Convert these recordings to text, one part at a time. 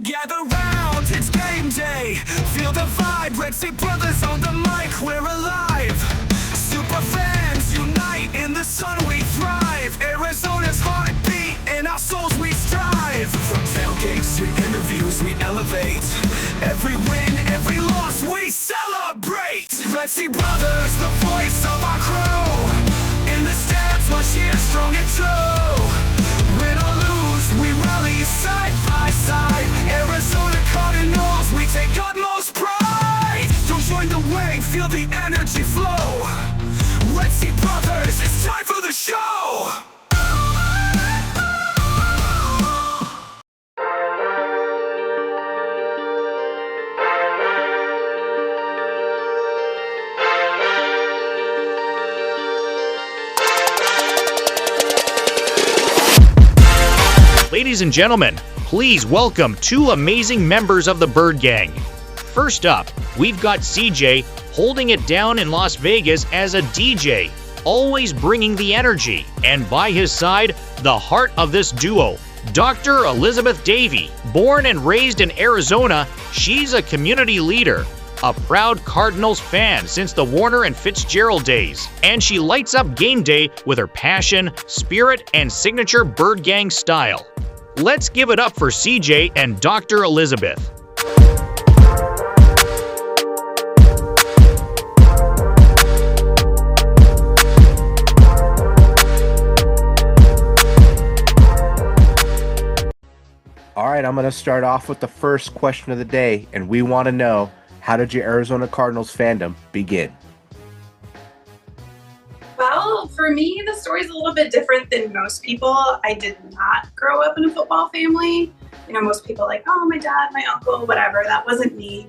Gather round, it's game day. Feel the vibe, Redsea Brothers on the mic, we're alive. Superfans unite, in the sun we thrive. Arizona's heartbeat, in our souls we strive. From tailgates to interviews we elevate. Every win, every loss we celebrate. Redsea Brothers, the voice of our crew. In the stands, we'll cheer strong and true. Win or lose, we rally side by side. Arizona Cardinals, we take utmost pride. Don't join the wave, feel the energy flow. Redsea Brothers, it's time for the show. Ladies and gentlemen, please welcome two amazing members of the Bird Gang. First up, we've got CJ holding it down in Las Vegas as a DJ, always bringing the energy. And by his side, the heart of this duo, Dr. Elizabeth Davey. Born and raised in Arizona, she's a community leader, a proud Cardinals fan since the Warner and Fitzgerald days, and she lights up game day with her passion, spirit, and signature Bird Gang style. Let's give it up for CJ and Dr. Elizabeth. All right, I'm going to start off with the first question of the day, and we want to know, how did your Arizona Cardinals fandom begin? Well, for me, the story's a little bit different than most people. I did not grow up in a football family. You know, most people are like, oh, my dad, my uncle, whatever. That wasn't me.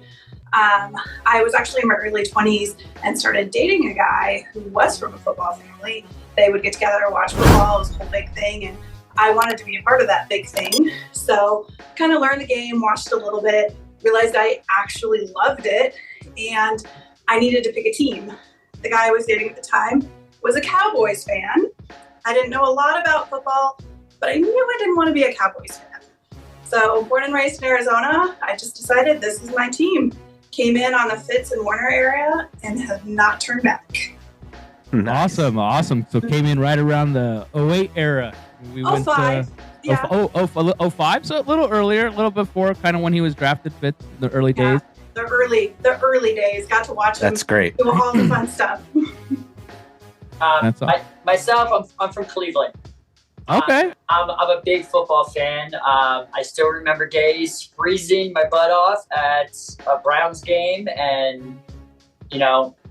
I was actually in my early 20s and started dating a guy who was from a football family. They would get together and watch football. It was a whole big thing, and I wanted to be a part of that big thing. So kind of learned the game, watched a little bit, realized I actually loved it, and I needed to pick a team. The guy I was dating at the time was a Cowboys fan. I didn't know a lot about football, but I knew I didn't want to be a Cowboys fan. So born and raised in Arizona, I just decided this is my team. Came in on the Fitz and Warner area and have not turned back. Nice. Awesome. So came in right around the 08 era. We 05. Yeah. 05, so a little earlier, a little before kind of when he was drafted, Fitz, the early days. The early days. Got to watch him. That's great. Do all the fun stuff. Myself, I'm from Cleveland. Okay. I'm a big football fan. I still remember days freezing my butt off at a Browns game, and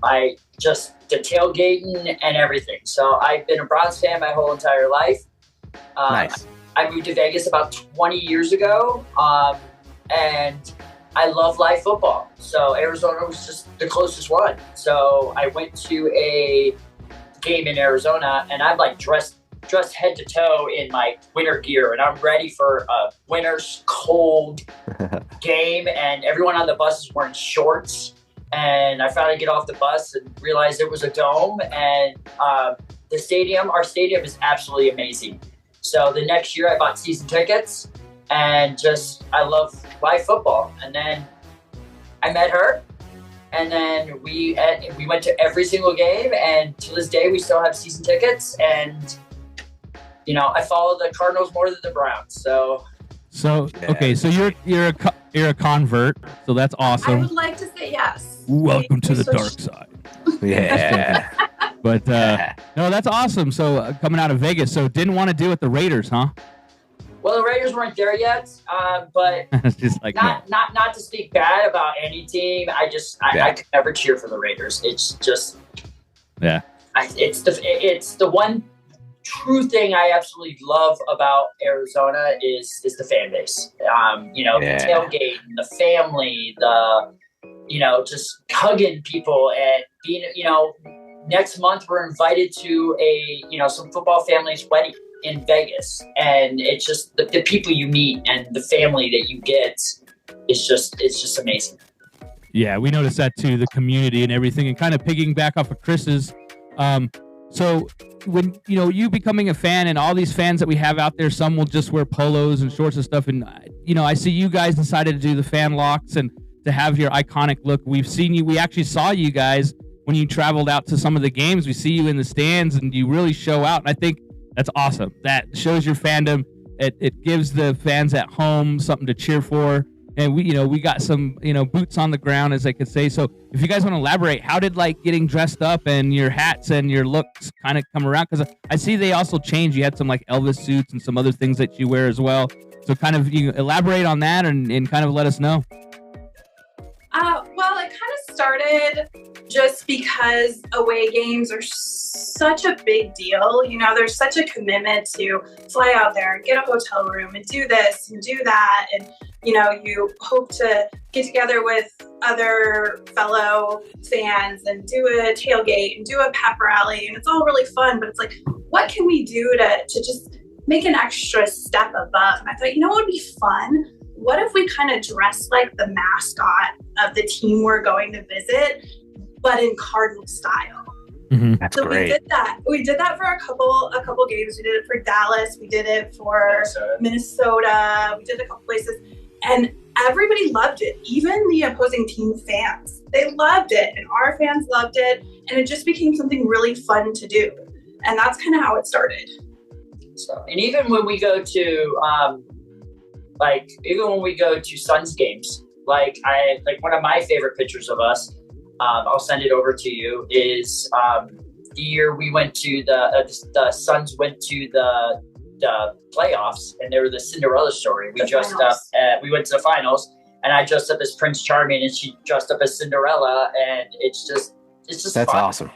I just the tailgating and everything. So I've been a Browns fan my whole entire life. Nice. I moved to Vegas about 20 years ago, and I love live football. So Arizona was just the closest one. So I went to a game in Arizona, and I'm like dressed head to toe in my winter gear, and I'm ready for a winter's cold game, and everyone on the bus is wearing shorts. And I finally get off the bus and realize it was a dome, and our stadium is absolutely amazing. So the next year I bought season tickets, and I love live football. And then I met her, and then we went to every single game, and to this day we still have season tickets. And I follow the Cardinals more than the Browns. So okay, so you're a convert, so that's awesome. I would like to say yes. Welcome to the dark side. Yeah. But no, that's awesome. So coming out of Vegas, so didn't want to deal with the Raiders, huh? Well, the Raiders weren't there yet, but It's just like not to speak bad about any team. I could never cheer for the Raiders. It's just it's the one true thing I absolutely love about Arizona is the fan base. The tailgate, the family, just hugging people, and being, next month we're invited to some football families' wedding in Vegas, and it's just the people you meet and the family that you get it's just amazing. Yeah, we noticed that too, the community and everything, and kind of pigging back off of Chris's. So when, you becoming a fan, and all these fans that we have out there, some will just wear polos and shorts and stuff. And, I see you guys decided to do the fan locks and to have your iconic look. We've seen you. We actually saw you guys when you traveled out to some of the games. We see you in the stands, and you really show out. And I think that's awesome. That shows your fandom. It gives the fans at home something to cheer for. And we got some, boots on the ground, as I could say. So if you guys want to elaborate, how did getting dressed up and your hats and your looks kind of come around? Because I see they also changed. You had some Elvis suits and some other things that you wear as well. So kind of you elaborate on that and kind of let us know. Well, it kind of started just because away games are such a big deal. There's such a commitment to fly out there and get a hotel room and do this and do that. And, you hope to get together with other fellow fans and do a tailgate and do a pep rally. And it's all really fun, but it's what can we do to just make an extra step above? And I thought, what would be fun? What if we kind of dress like the mascot of the team we're going to visit, but in Cardinal style? Mm-hmm. That's so great. We did that. We did that for a couple games. We did it for Dallas. We did it for Minnesota. We did it a couple places, and everybody loved it. Even the opposing team fans, they loved it, and our fans loved it, and it just became something really fun to do. And that's kind of how it started. So, and even when we go to Suns games, one of my favorite pictures of us, I'll send it over to you, is the year we went to the Suns went to the playoffs, and they were the Cinderella story. We dressed up, we went to the finals, and I dressed up as Prince Charming, and she dressed up as Cinderella, and it's just That's fun. awesome.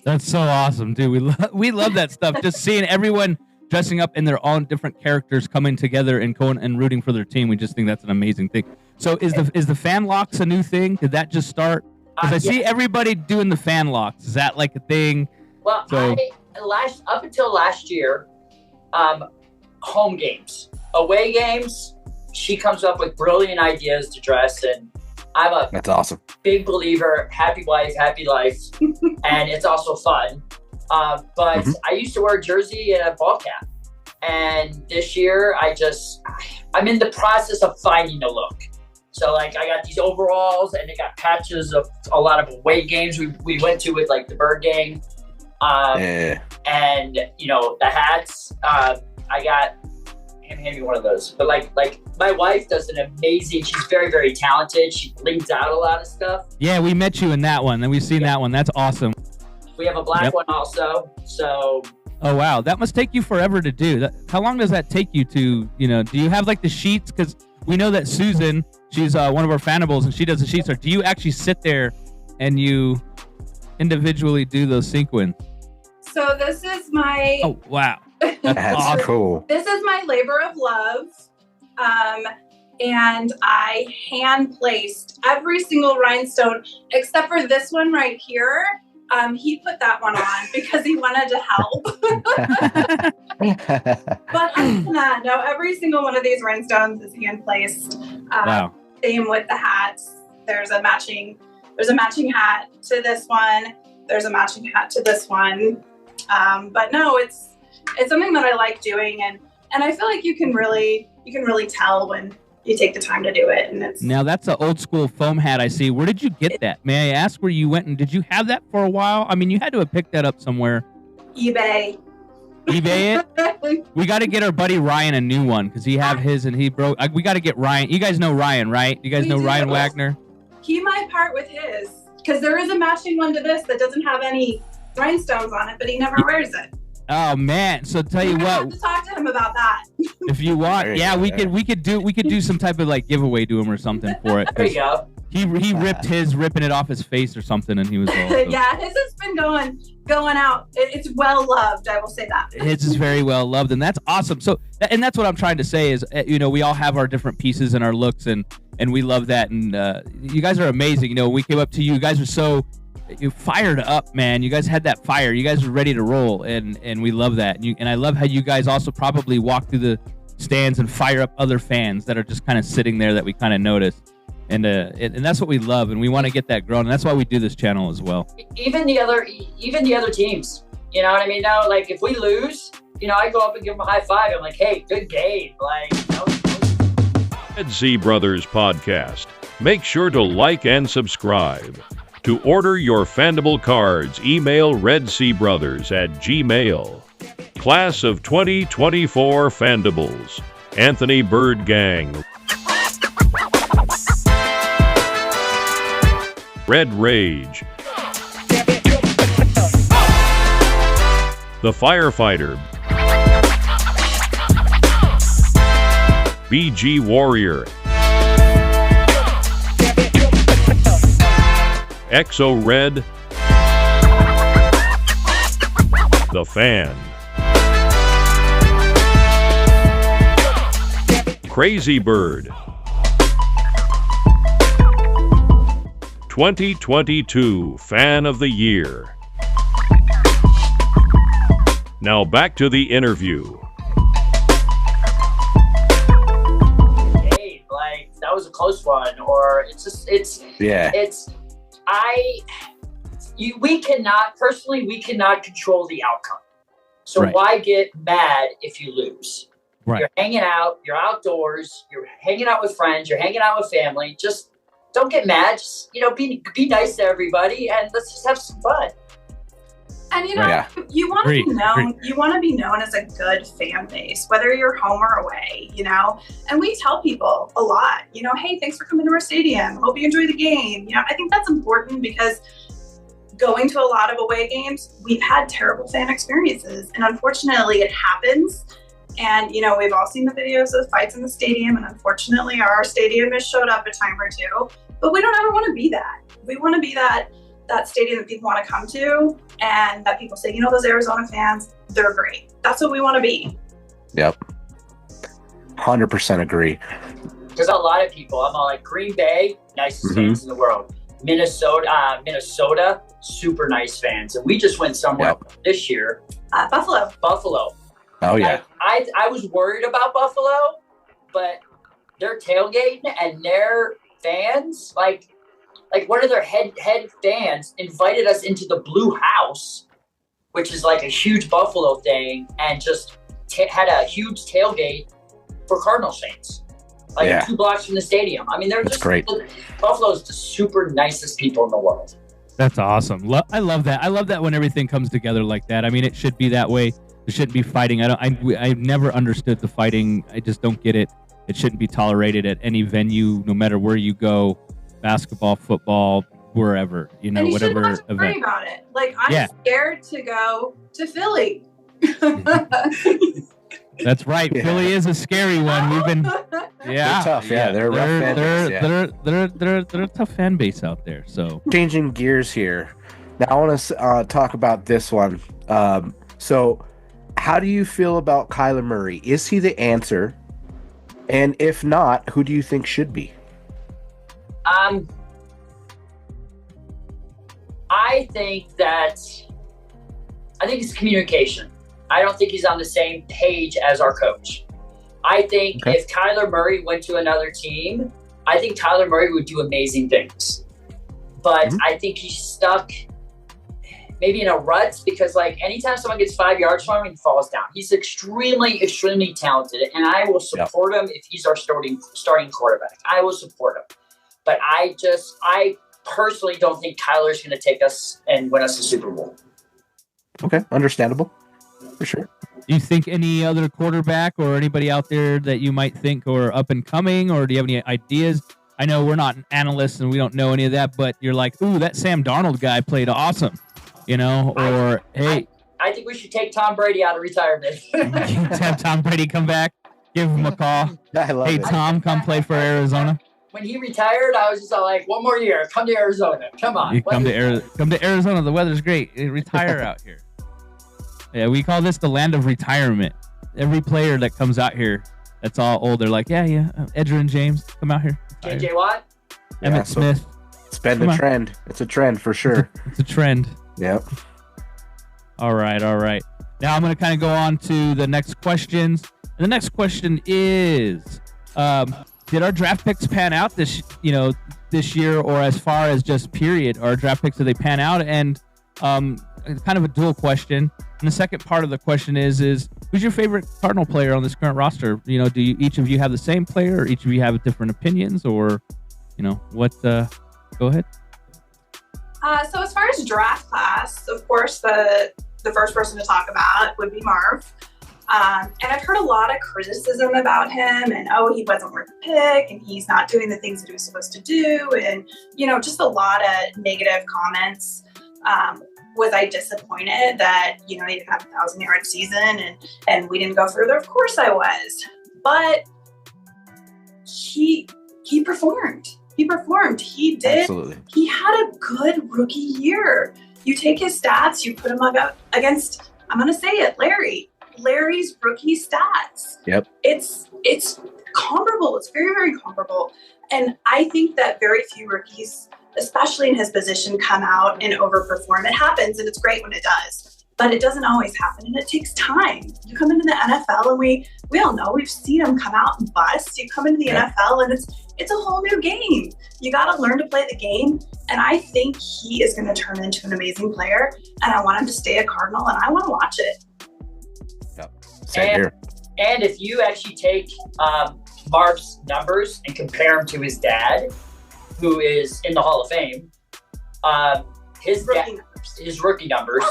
That's so awesome, dude. We love that stuff. Just seeing everyone dressing up in their own different characters coming together and going and rooting for their team. We just think that's an amazing thing. So is the fan locks a new thing? Did that just start? Because I see everybody doing the fan locks. Is that a thing? Well, up until last year, home games, away games, she comes up with brilliant ideas to dress, and That's awesome. Big believer, happy wife, happy life, and it's also fun. But I used to wear a jersey and a ball cap, and this year I'm in the process of finding a look. So I got these overalls, and they got patches of a lot of away games we went to with the Bird Gang, and the hats. I got. Hand me one of those. But my wife does an amazing. She's very, very talented. She blinks out a lot of stuff. Yeah, we met you in that one, and we've seen that one. That's awesome. We have a black one also. So. Oh wow, that must take you forever to do. How long does that take you to? Do you have the sheets? Because we know that Susan, she's one of our fanables, and she does the sheets. Or do you actually sit there and you individually do those sequins? So this is my. Oh wow. That's awesome. Cool. This is my labor of love, and I hand placed every single rhinestone except for this one right here. He put that one on because he wanted to help. But other than that, no, every single one of these rhinestones is hand placed. Wow. Same with the hats. There's a matching hat to this one. There's a matching hat to this one. But no, it's something that I like doing, and I feel like you can really tell when you take the time to do it. And it's now that's an old school foam hat I see. Where did you get that? May I ask where you went, and did you have that for a while? I mean, you had to have picked that up somewhere. eBay it. We got to get our buddy Ryan a new one because he have his and he broke. We got to get Ryan. You guys know Ryan, right? You guys know Ryan Wagner. He might part with his because there is a matching one to this that doesn't have any rhinestones on it, but he never wears it. Oh man! So tell you I what, have to talk to him about that. if you want, we could do some type of giveaway to him or something for it. There you go. He ripping it off his face or something, and he was all. So. Yeah, his has been going out. It's well loved. I will say that. His is very well loved, and that's awesome. So, and that's what I'm trying to say is, we all have our different pieces and our looks, and we love that. And you guys are amazing. We came up to you. You guys are so. You fired up, man. You guys had that fire. You guys were ready to roll, and we love that. And I love how you guys also probably walk through the stands and fire up other fans that are just kind of sitting there that we kind of notice. And that's what we love, and we want to get that growing. And that's why we do this channel as well. Even the other teams, you know what I mean? Now, if we lose, I go up and give them a high five. I'm like, hey, good game. Redsea Brothers Podcast. Make sure to like and subscribe. To order your Fandible cards, email redseabrothers@gmail. Class of 2024 Fandibles. Anthony Bird Gang. Red Rage. The Firefighter. BG Warrior. Exo Red. The Fan. Crazy Bird. 2022 Fan of the Year. Now back to the interview. Hey, like that was a close one, or we cannot control the outcome. So Right. Why get mad if you lose? Right. You're hanging out, you're outdoors, you're hanging out with friends, you're hanging out with family. Just don't get mad. Just, be nice to everybody and let's just have some fun. And you want to Agreed. be known. You want to be known as a good fan base, whether you're home or away. And we tell people a lot. Hey, thanks for coming to our stadium. Hope you enjoy the game. I think that's important because going to a lot of away games, we've had terrible fan experiences, and unfortunately, it happens. And we've all seen the videos of fights in the stadium, and unfortunately, our stadium has showed up a time or two. But we don't ever want to be that. We want to be that stadium that people want to come to, and that people say, those Arizona fans, they're great. That's what we want to be. Yep. 100% agree. There's a lot of people. I'm all like Green Bay, nicest fans in the world. Minnesota, super nice fans. And we just went somewhere this year. Buffalo. Oh, yeah. I was worried about Buffalo, but their tailgate and their fans, like one of their head fans invited us into the Blue House, which is like a huge Buffalo thing, and just had a huge tailgate for Cardinals fans, 2 blocks from the stadium. I mean, That's great. Buffalo's the super nicest people in the world. That's awesome. I love that. I love that when everything comes together like that. I mean, it should be that way. There shouldn't be fighting. I've never understood the fighting. I just don't get it. It shouldn't be tolerated at any venue, no matter where you go. Basketball, football, wherever, And you whatever shouldn't have to worry event. about it. I'm scared to go to Philly. That's right. Yeah. Philly is a scary one. We've been, They're tough. Yeah, they're a rough fan base. Yeah. They're a tough fan base out there. So Changing gears here. Now I want to talk about this one. So how do you feel about Kyler Murray? Is he the answer? And if not, who do you think should be? I think it's communication. I don't think he's on the same page as our coach. I think if Kyler Murray went to another team, I think Kyler Murray would do amazing things. But I think he's stuck maybe in a rut because anytime someone gets 5 yards from him, he falls down. He's extremely, extremely talented, and I will support him if he's our starting quarterback. I will support him. But I personally don't think Kyler's going to take us and win us the Super Bowl. Okay, understandable. For sure. do you think any other quarterback or anybody out there that you might think are up and coming, or do you have any ideas? I know we're not analysts and we don't know any of that, but you're like, ooh, that Sam Darnold guy played awesome, you know, or hey. I think we should take Tom Brady out of retirement. Have Tom Brady come back, give him a call. I love Hey, it. Tom, come play for Arizona. When he retired, I was just all like, one more year, come to Arizona. Come on. You come to Arizona. The weather's great. Retire out here. Yeah, we call this the land of retirement. Every player that comes out here, that's all old. They're like, yeah. Edgerrin James, come out here. JJ Watt? Emmett Smith. It's been the trend. It's a trend for sure. It's a trend. Yep. All right. Now I'm going to kind of go on to the next questions. And the next question is, did our draft picks pan out this year, or as far as just period, our draft picks, did they pan out? And kind of a dual question. And the second part of the question is Who's your favorite Cardinal player on this current roster? You know, do each of you have the same player, or each of you have different opinions, or you know what? Go ahead. So as far as draft class, of course, the first person to talk about would be Marv. And I've heard a lot of criticism about him, and he wasn't worth the pick, and he's not doing the things that he was supposed to do, and just a lot of negative comments. Was I disappointed that he didn't have a 1,000-yard season and we didn't go further? Of course I was, but he performed. He performed. He did. Absolutely. He had a good rookie year. You take his stats, you put him up against, I'm going to say it, Larry's rookie stats. Yep. It's comparable. It's very, very comparable. And I think that very few rookies, especially in his position, come out and overperform. It happens, and it's great when it does, but it doesn't always happen, and it takes time. You come into the NFL, and we all know, we've seen him come out and bust. You come into the NFL, and it's a whole new game. You got to learn to play the game, and I think he is going to turn into an amazing player, and I want him to stay a Cardinal, and I want to watch it. Yep. Same here. And if you actually take Marv's numbers and compare him to his dad, who is in the Hall of Fame, his rookie numbers,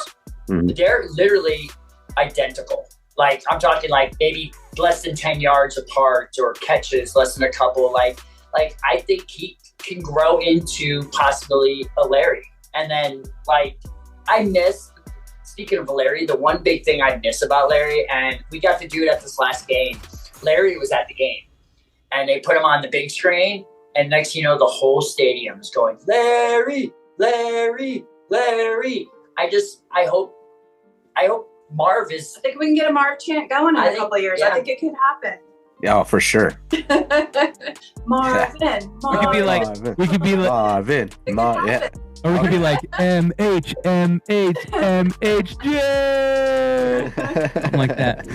they're literally identical. Like, I'm talking like maybe less than 10 yards apart, or catches less than a couple. Like I think he can grow into possibly a Larry. And then speaking of Larry, the one big thing I miss about Larry, and we got to do it at this last game, Larry was at the game, and they put him on the big screen. And next thing you know, the whole stadium is going, Larry, Larry, Larry. I hope Marv is. I think we can get a Marv chant going in a couple of years. Yeah. I think it could happen. Yeah, for sure. Marvin. We could be like, yeah. Or we could be like MH, J. Something like that.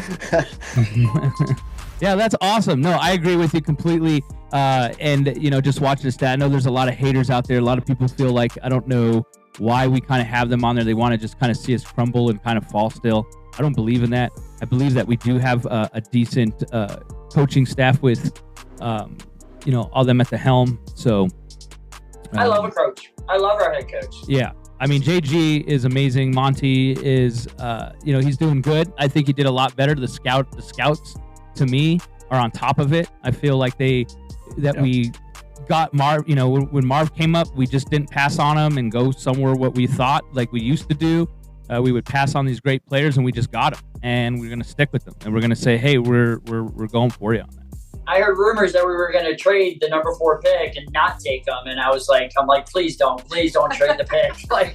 Yeah, that's awesome. No, I agree with you completely. And just watching this stat, I know there's a lot of haters out there. A lot of people feel like, I don't know why we kind of have them on there. They want to just kind of see us crumble and kind of fall still. I don't believe in that. I believe that we do have a decent coaching staff with, all them at the helm. So I love a coach. I love our head coach. Yeah. I mean, JG is amazing. Monty is, he's doing good. I think he did a lot better. The scouts, to me, are on top of it. I feel like we got Marv. When Marv came up, we just didn't pass on him and go somewhere what we thought like we used to do. We would pass on these great players, and we just got them, and we're going to stick with them, and we're going to say, hey, we're going for you on that. I heard rumors that we were going to trade the number 4 pick and not take them, and I'm like, please don't trade the pick. I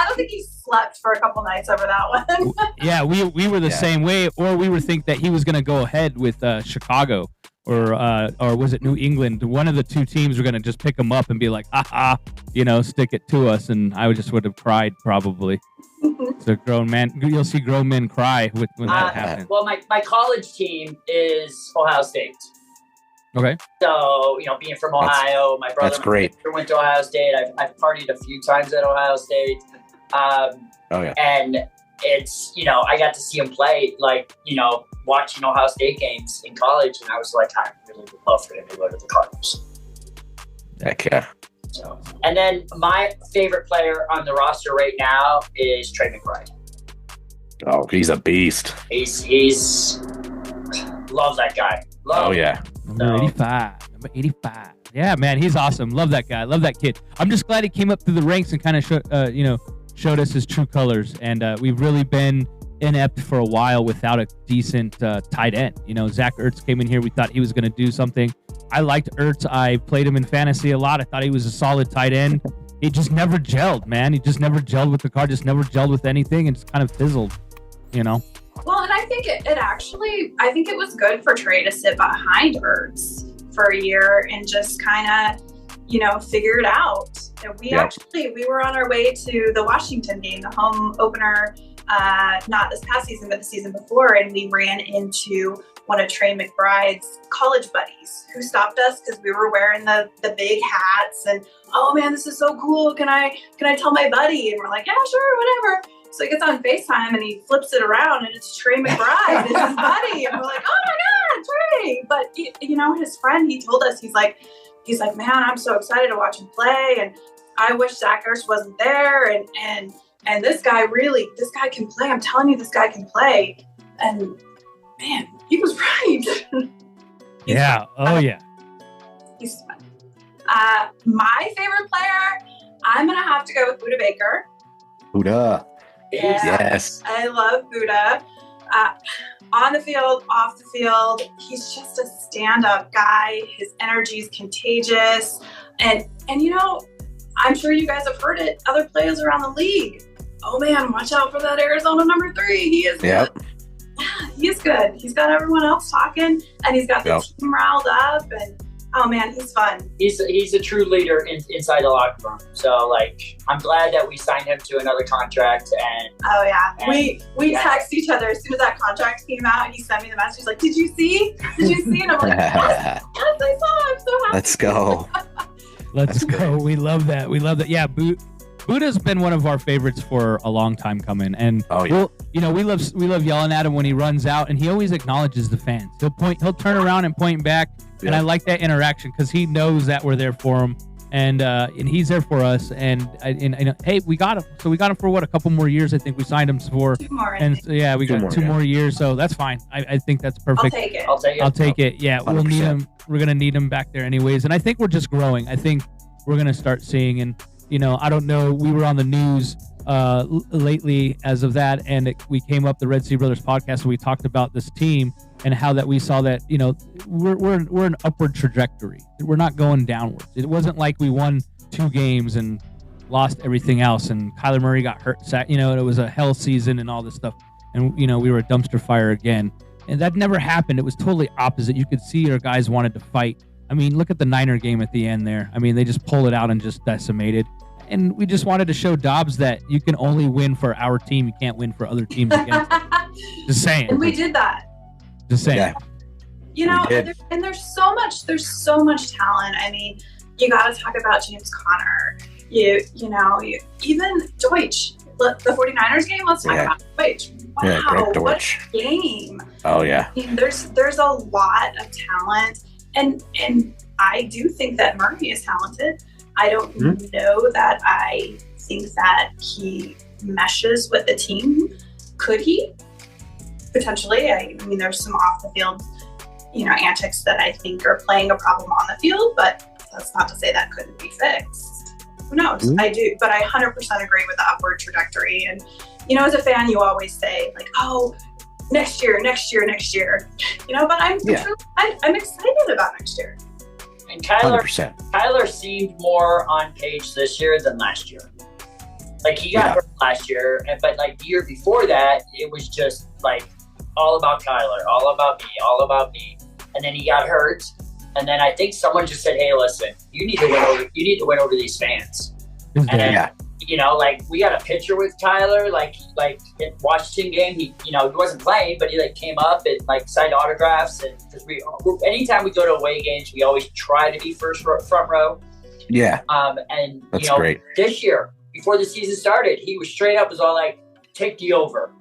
don't think he slept for a couple nights over that one. Yeah, we were the same way, or we were think that he was going to go ahead with Chicago, or was it New England? One of the two teams were going to just pick him up and be like, stick it to us, and I would have cried probably. It's a grown man. You'll see grown men cry when that happens. Well, my college team is Ohio State. Okay. So, being from Ohio, my brother went to Ohio State. I've partied a few times at Ohio State. And it's, I got to see him play, watching Ohio State games in college. And I was like, I really would love for him to go to the Cardinals. Heck yeah. So, and then my favorite player on the roster right now is Trey McBride. Oh, he's a beast. He's love that guy. Yeah. Number 85. Yeah, man, he's awesome. Love that guy. Love that kid. I'm just glad he came up through the ranks and kind of showed us his true colors. And we've really been inept for a while without a decent tight end. Zach Ertz came in here. We thought he was going to do something. I liked Ertz. I played him in fantasy a lot. I thought he was a solid tight end. It just never gelled, man. He just never gelled with the car, just never gelled with anything, and just kind of fizzled, Well, and I think I think it was good for Trey to sit behind Ertz for a year and just kind of, figure it out. And we were on our way to the Washington game, the home opener, not this past season, but the season before, and we ran into one of Trey McBride's college buddies who stopped us because we were wearing the big hats, and, oh man, this is so cool. Can I tell my buddy? And we're like, yeah, sure, whatever. So he gets on FaceTime and he flips it around and it's Trey McBride, it's his buddy. And we're like, oh my God, Trey. But you know, his friend, he told us, he's like, man, I'm so excited to watch him play. And I wish Zach Ertz wasn't there. And this guy can play. I'm telling you, this guy can play. And man, he was right. Yeah. Oh yeah. He's fun. My favorite player, I'm going to have to go with Buda Baker. Buda. Yeah, Yes. I love Buda. On the field, off the field, he's just a stand-up guy. His energy is contagious. And you know, I'm sure you guys have heard it, other players around the league. Oh man, watch out for that Arizona number 3. He is good. Yeah, he is good. He's got everyone else talking, and he's got the team riled up, and oh man, he's fun. He's a true leader inside the locker room. So like, I'm glad that we signed him to another contract. And oh yeah, and we text each other as soon as that contract came out. He sent me the message. He's like, "Did you see? Did you see?" And I'm like, "Yes, I saw. I'm so happy." Let's go. Let's go. We love that. We love that. Yeah, Buda's been one of our favorites for a long time coming, and we love yelling at him when he runs out, and he always acknowledges the fans. He'll turn around and point back, and I like that interaction because he knows that we're there for him, and he's there for us. And hey, we got him. So we got him for what, a couple more years? I think we signed him for 2 more. And so, yeah, we got 2 more years, so that's fine. I think that's perfect. I'll take it. Yeah, 100%. We'll need him. We're gonna need him back there anyways, and I think we're just growing. I think we're gonna start seeing, and you know, I don't know. We were on the news lately as of that, and we came up the Redsea Brothers Podcast, and we talked about this team and how that we saw that, you know, we're an upward trajectory. We're not going downwards. It wasn't like we won 2 games and lost everything else, and Kyler Murray got hurt. You know, it was a hell season and all this stuff, and you know, we were a dumpster fire again. And that never happened. It was totally opposite. You could see our guys wanted to fight. I mean, look at the Niner game at the end there. I mean, they just pulled it out and just decimated. And we just wanted to show Dobbs that you can only win for our team. You can't win for other teams against them. Just saying. And we did that. Just saying. Yeah. You know, and there's so much talent. I mean, you got to talk about James Conner. Even Deutsch, the 49ers game. Let's talk about Deutsch. Wow, what a game! Oh yeah. I mean, there's a lot of talent, and I do think that Murray is talented. I don't know that I think that he meshes with the team. Could he? Potentially. I mean, there's some off the field, antics that I think are playing a problem on the field, but that's not to say that couldn't be fixed. Who knows? I do, but I 100% agree with the upward trajectory. And, as a fan, you always say, like, oh, next year. But I'm excited about next year. And Kyler seemed more on page this year than last year. Like, he got hurt last year, but like the year before that, it was just like all about Kyler, all about me. And then he got hurt, and then I think someone just said, "Hey, listen, you need to win over these fans." And like, we got a picture with Kyler, like in Washington game, he wasn't playing, but he came up and signed autographs, and because anytime we go to away games, we always try to be front row. Yeah. And that's great. This year, before the season started, he was straight up, was all like, "Take the over,"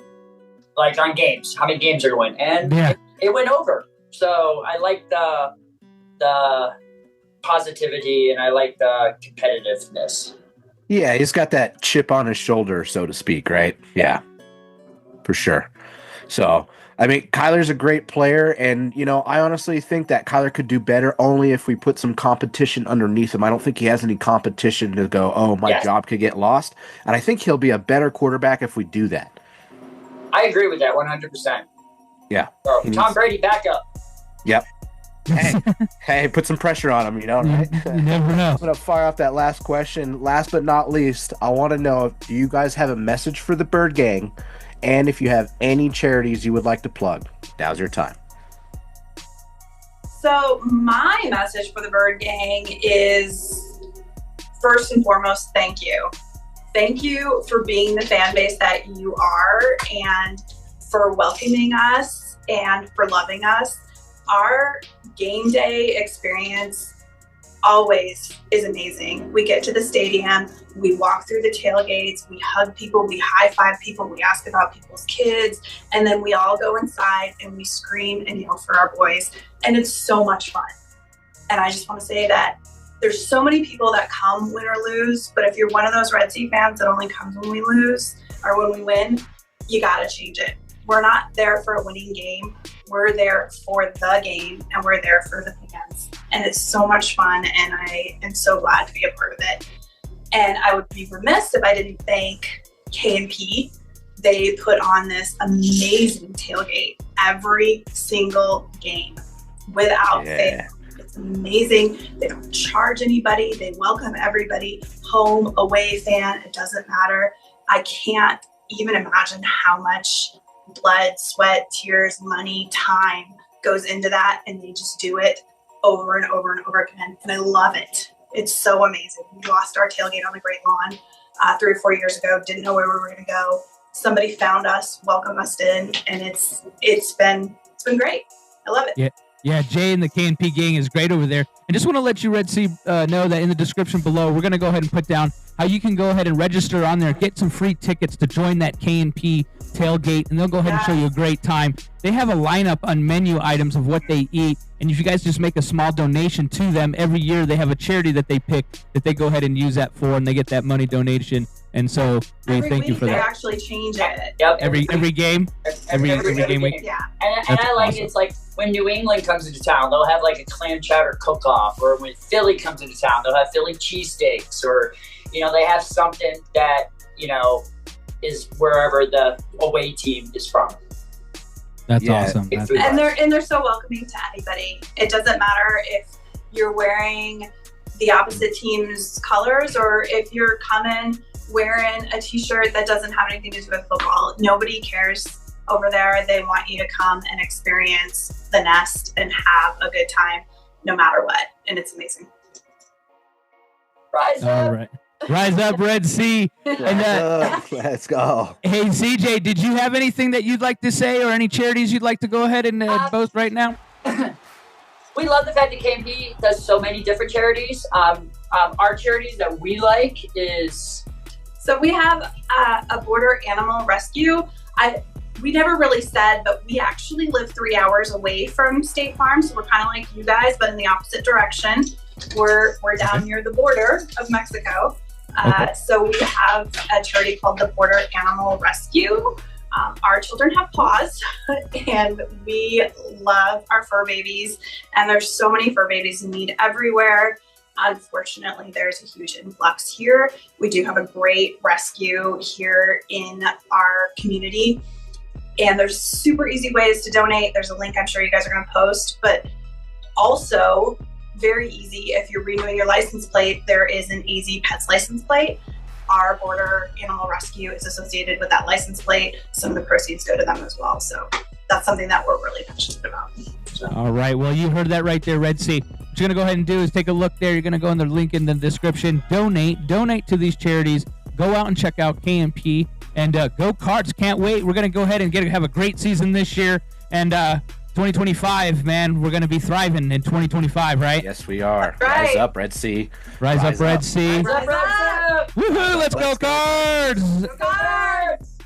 on games, how many games are going, and it went over. So I like the positivity, and I like the competitiveness. Yeah, he's got that chip on his shoulder, so to speak, right? Yeah, for sure. So, I mean, Kyler's a great player, and, I honestly think that Kyler could do better only if we put some competition underneath him. I don't think he has any competition to go, oh, my job could get lost. And I think he'll be a better quarterback if we do that. I agree with that 100%. Yeah. So, Tom Brady, back up. Yep. Hey, put some pressure on him, right? You never know. I'm going to fire off that last question. Last but not least, I want to know, do you guys have a message for the Bird Gang? And if you have any charities you would like to plug, now's your time. So my message for the Bird Gang is, first and foremost, thank you. Thank you for being the fan base that you are, and for welcoming us and for loving us. Our game day experience always is amazing. We get to the stadium, we walk through the tailgates, we hug people, we high five people, we ask about people's kids, and then we all go inside and we scream and yell for our boys. And it's so much fun. And I just want to say that there's so many people that come win or lose, but if you're one of those Redsea fans that only comes when we lose or when we win, you got to change it. We're not there for a winning game. We're there for the game, and we're there for the fans. And it's so much fun, and I am so glad to be a part of it. And I would be remiss if I didn't thank K&P. They put on this amazing tailgate every single game without fail. It's amazing. They don't charge anybody. They welcome everybody, home, away fan. It doesn't matter. I can't even imagine how much blood, sweat, tears, money, time goes into that. And they just do it over and over and over again. And I love it. It's so amazing. We lost our tailgate on the Great Lawn 3 or 4 years ago. Didn't know where we were going to go. Somebody found us, welcomed us in, and it's been great. I love it. Yeah, Jay and the K&P gang is great over there. And just want to let you, Redsea, know that in the description below, we're going to go ahead and put down how you can go ahead and register on there, get some free tickets to join that K&P tailgate, and they'll go ahead and show you a great time. They have a lineup on menu items of what they eat, and if you guys just make a small donation to them, every year they have a charity that they pick that they go ahead and use that for, and they get that money donation. And so we thank you for that. They actually change it. Yep. Every game? Every game week? Yeah. And That's I like awesome. It's like when New England comes into town, they'll have like a clam chowder cook-off, or when Philly comes into town, they'll have Philly cheesesteaks, or, they have something that, is wherever the away team is from. That's awesome. And they're so welcoming to anybody. It doesn't matter if you're wearing the opposite team's colors or if you're coming wearing a t-shirt that doesn't have anything to do with football. Nobody cares over there. They want you to come and experience the nest and have a good time no matter what. And it's amazing. Rise up. All right. Rise up, Redsea. And let's go. hey, CJ, did you have anything that you'd like to say or any charities you'd like to go ahead and boast right now? We love the fact that K&P does so many different charities. Our charities that we like is... So we have a border animal rescue. We never really said, but we actually live 3 hours away from State Farm. So we're kind of like you guys, but in the opposite direction. We're down near the border of Mexico. So we have a charity called the Border Animal Rescue. Our children have paws, and we love our fur babies. And there's so many fur babies in need everywhere. Unfortunately, there's a huge influx here. We do have a great rescue here in our community. And there's super easy ways to donate. There's a link I'm sure you guys are going to post. But also, very easy, if you're renewing your license plate, there is an AZ Pets license plate. Our Border Animal Rescue is associated with that license plate. Some of the proceeds go to them as well. So that's something that we're really passionate about. So. All right. Well, you heard that right there, Redsea. What you're going to go ahead and do is take a look there. You're going to go in the link in the description. Donate to these charities. Go out and check out K&P. And go Cards. Can't wait. We're going to go ahead and have a great season this year. And 2025, man, we're going to be thriving in 2025, right? Yes, we are. Right. Rise up, Redsea. Rise up, Redsea. Rise up. Woohoo! Let's go Cards! Go Cards!